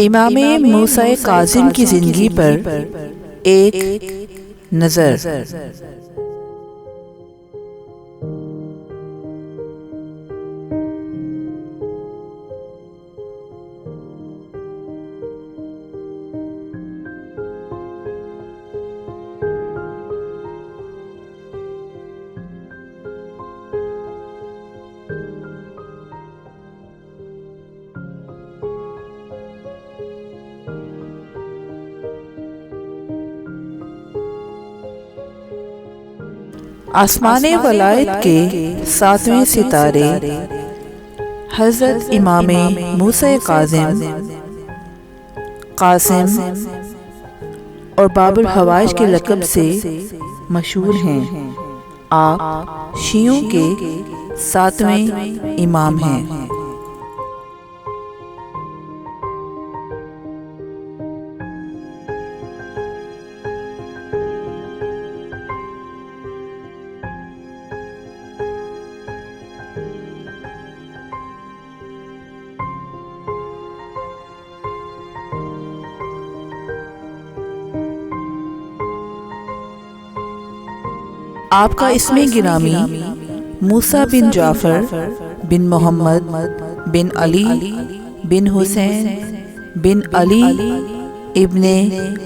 इमाम मूसा काज़िम की ज़िंदगी पर एक नज़र। आसमाने वलायत के 7वें सितारे हज़रत इमाम मूसा कासिम और बाबुल हवाइज के लक़ब से मशहूर हैं। आप शियों के 7वें इमाम हैं। आपका इसमें गिरामी मूसा बिन जाफ़र बिन मोहम्मद बिन अली बिन हुसैन बिन अली इब्ने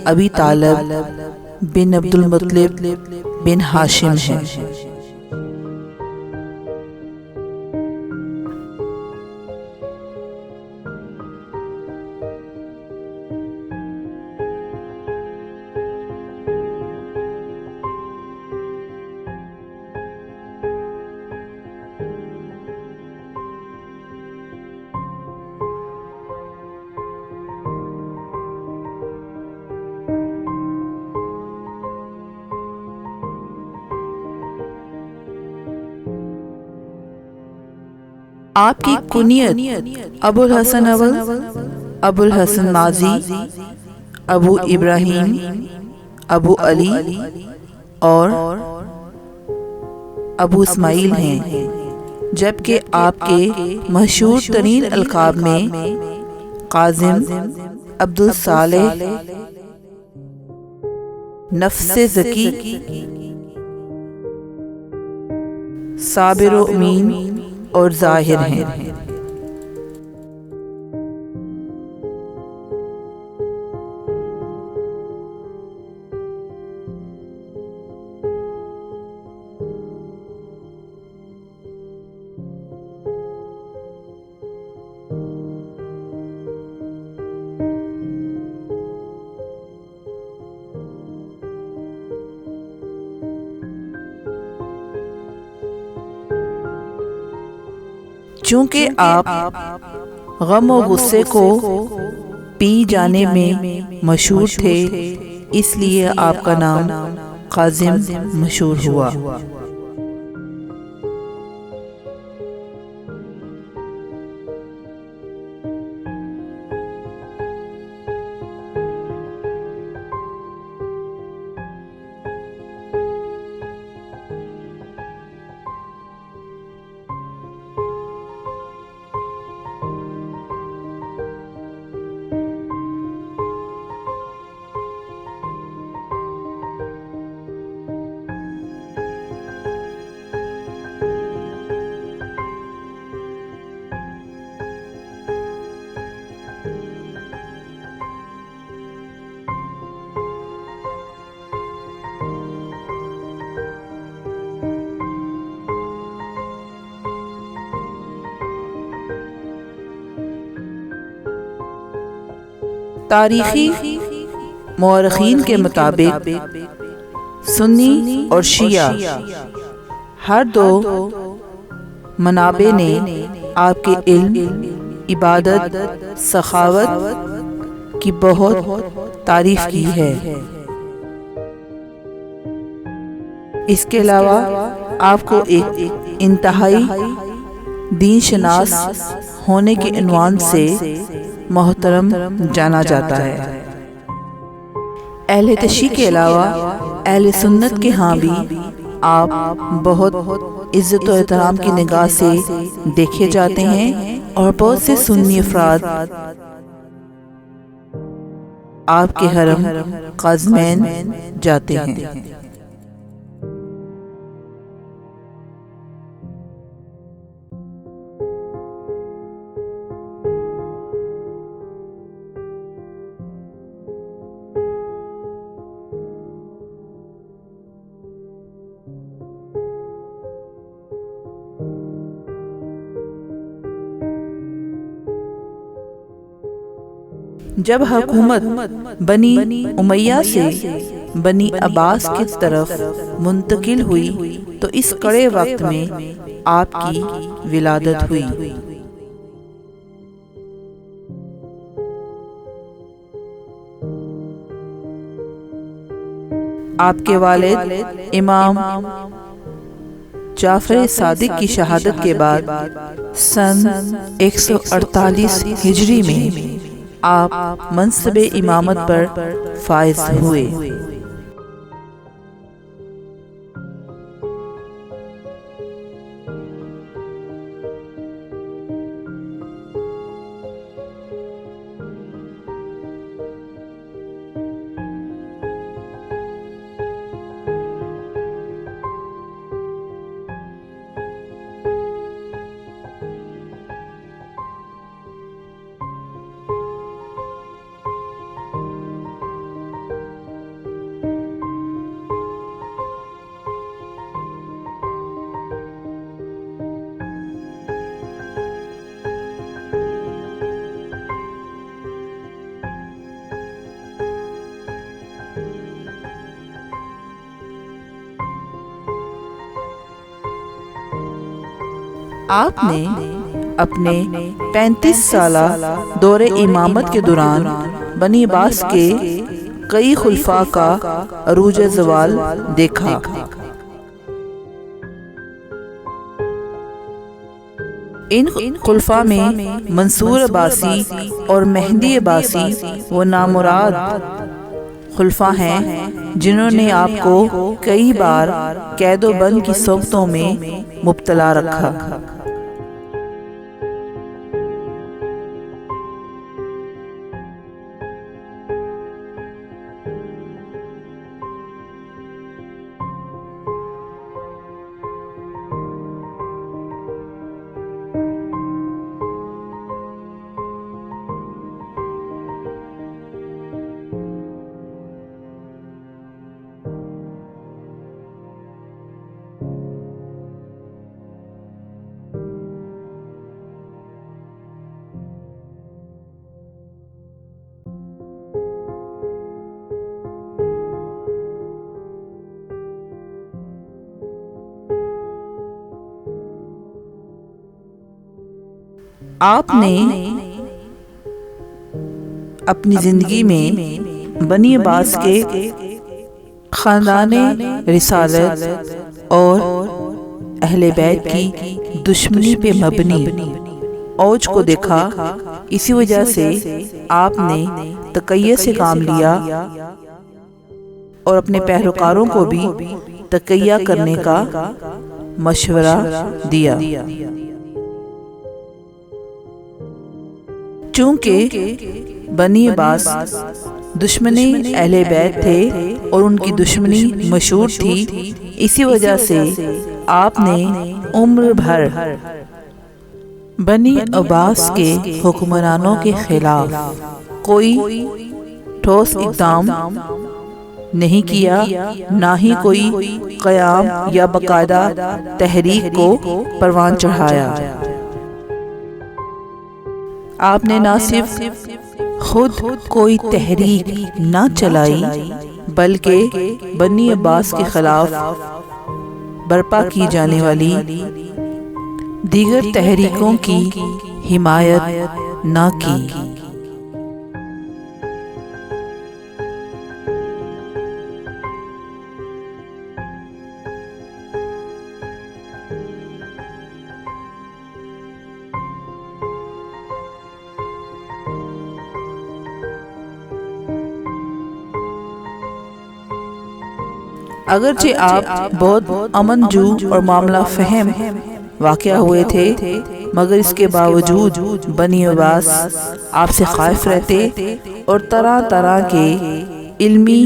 अबी तालिब बिन अब्दुल मुत्तलिब बिन हाशिम है। आपकी कुनियत अबुल हसन अवल, अबुल हसन माजी, अबू इब्राहिम, अबू अली और अबू इस्माइल हैं, जबकि आपके मशहूर तरीन अलकाब में काज़िम, अब्दुल सालेह, नफ्से ज़की, साबिर अमीन और ज़ाहिर हैं। चूँकि आप गम और गुस्से को पी जाने में मशहूर थे, इसलिए आपका नाम काज़िम मशहूर हुआ। तारीखी मौरखीन के मुताबिक सुन्नी और शिया हर दो मनाबे ने आपके इल्म, इबादत, सखावत की बहुत तारीफ की है। इसके अलावा आपको एक इंतहाई दीन शनास होने के उन्वान से मोहतरम जाना जाता है। अहले तशी के अलावा अहले सुन्नत के यहाँ भी आप बहुत इज्जत और एहतराम की निगाह से देखे जाते हैं और बहुत से सुन्नी अफराद आपके हरम काज़मैन जाते हैं। जब हुकूमत बनी उमैया से बनी अब्बास की तरफ मुंतकिल हुई तो इस कड़े वक्त में आपकी विलादत हुई। आपके वालिद इमाम जाफर सादिक की शहादत के बाद सन 148 हिजरी में आप मनसबे इमामत पर फाइज हुए। आपने अपने 35 साला दौरे इमामत के दौरान बनी अब्बास के कई खुलफा का अरूज ज़वाल देखा। इन खुलफा में मंसूर अब्बासी और मेहदी अब्बासी वो नामुराद खुलफा हैं जिन्होंने आपको कई बार कैदो बंद की सोबतों में मुब्तला रखा। आपने अपनी जिंदगी में बनी अब्बास के खानदाने रिसालत और अहले बैत की दुश्मनी पे मबनी औज को देखा। इसी वजह से आपने तकय्या से काम लिया और अपने पैरोकारों को भी तकय्या करने का मशवरा दिया। चूंकि बनी अब्बास दुश्मनी अहले बैत थे और उनकी दुश्मनी मशहूर थी, इसी वजह से आपने उम्र भर बनी अब्बास के हुक्मरानों के खिलाफ कोई ठोस इक़दाम नहीं किया, ना ही कोई क़याम या बाकायदा तहरीक को परवान चढ़ाया। आपने ना सिर्फ खुद कोई तहरीक न चलाई बल्कि बनी अब्बास के खिलाफ बर्पा की जाने वाली दीगर तहरीकों की हिमायत न की। अगरचे आप बहुत अमनजू और मामला फहम वाक़या हुए थे, मगर इसके बावजूद बनी अब्बास आपसे खौफ रहते और तरह तरह के इल्मी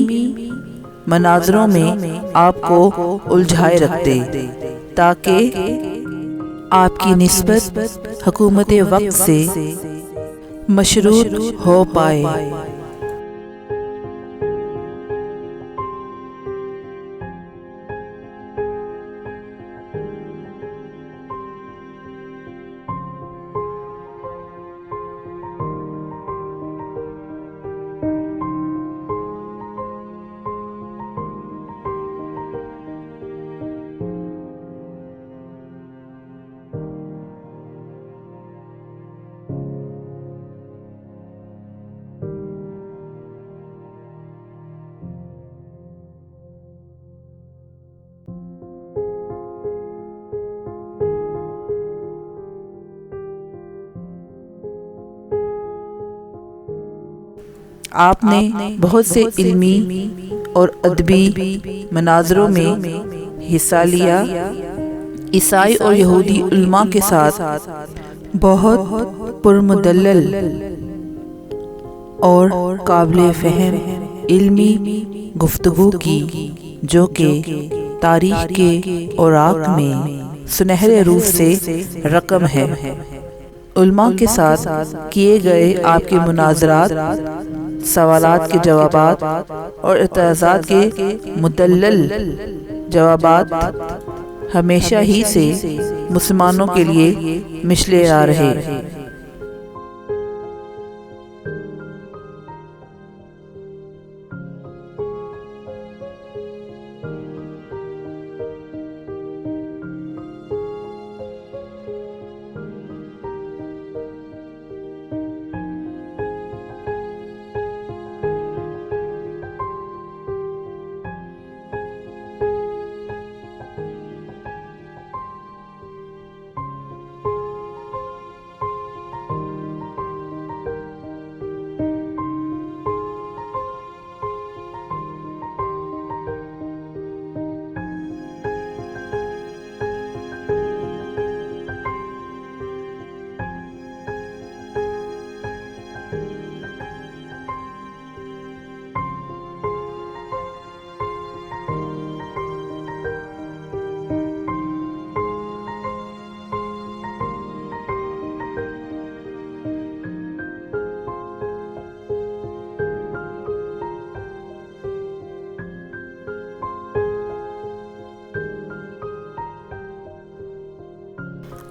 मनाजरों में आपको उलझाए रखते ताकि आपकी निस्बत हुकूमत वक्त से मशरूत हो पाए। आपने बहुत से इल्मी और अदबी मनाजरों में हिस्सा लिया। ईसाई और यहूदी उल्मा के साथ बहुत पुरमुदल्लल और काबिल फ़हम इल्मी गुफ्तगू की, जो कि तारीख़ के औराक में सुनहरे रूप से रकम है। उल्मा के साथ किए गए आपके मुनाजरात, सवालात के जवाबात और इतराज़ात के मुदल्लल जवाबात हमेशा ही से मुसलमानों के लिए मिशले आ रहे।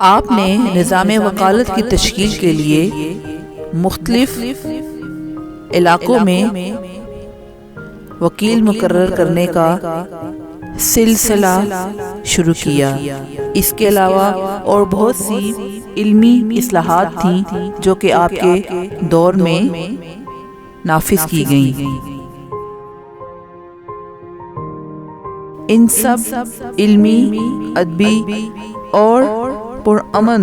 आपने निज़ाम वकालत की तश्कील के लिए मुख्तलिफ इलाकों में वकील मुकर्रर करने का सिलसिला शुरू किया। इसके अलावा और बहुत सी इल्मी इस्लाहात थीं जो कि आपके दौर में नाफिज की गईं। इन सब इल्मी, अदबी और पुरअमन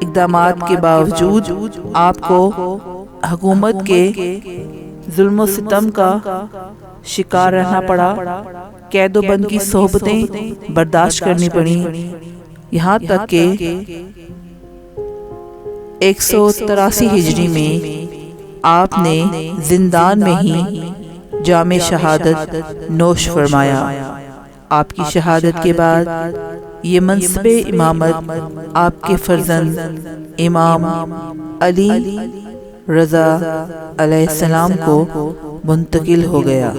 इक़दामात के बावजूद आपको हुकूमत के जुल्म सितम का शिकार रहना पड़ा। कैदोबंद की सोहबतें बर्दाश्त करनी पड़ी, यहाँ तक कि 183 हिजरी में आपने जिंदान में ही जामे शहादत नोश फरमाया। आपकी शहादत के बाद ये मनसबे इमामत आपके फर्जंद इमाम अली रज़ा अलैहिस्सलाम को मुंतकिल हो गया।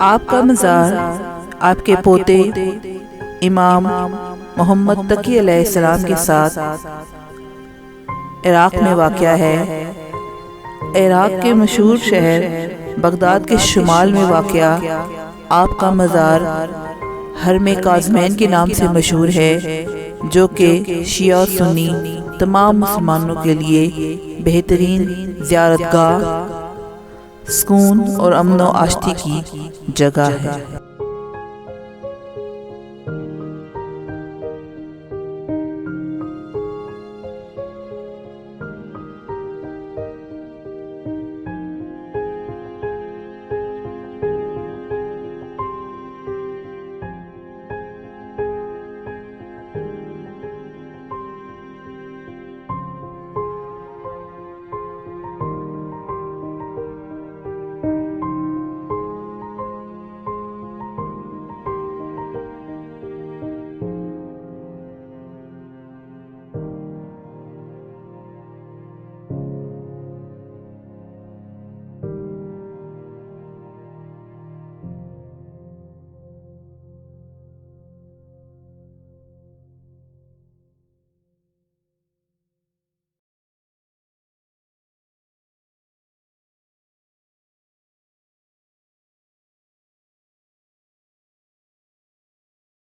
आपका मज़ार आपके पोते इमाम मोहम्मद तकी अलैहिस्सलाम के साथ इराक़ में वाक़या है। इराक़ के मशहूर शहर बगदाद के शुमाल में वाक़या आपका मज़ार हरम काज़मैन के नाम से मशहूर है, जो कि शिया और सुन्नी तमाम मुसलमानों के लिए बेहतरीन ज़ियारतगाह, सुकून और अमन व आश्ती की जगह है।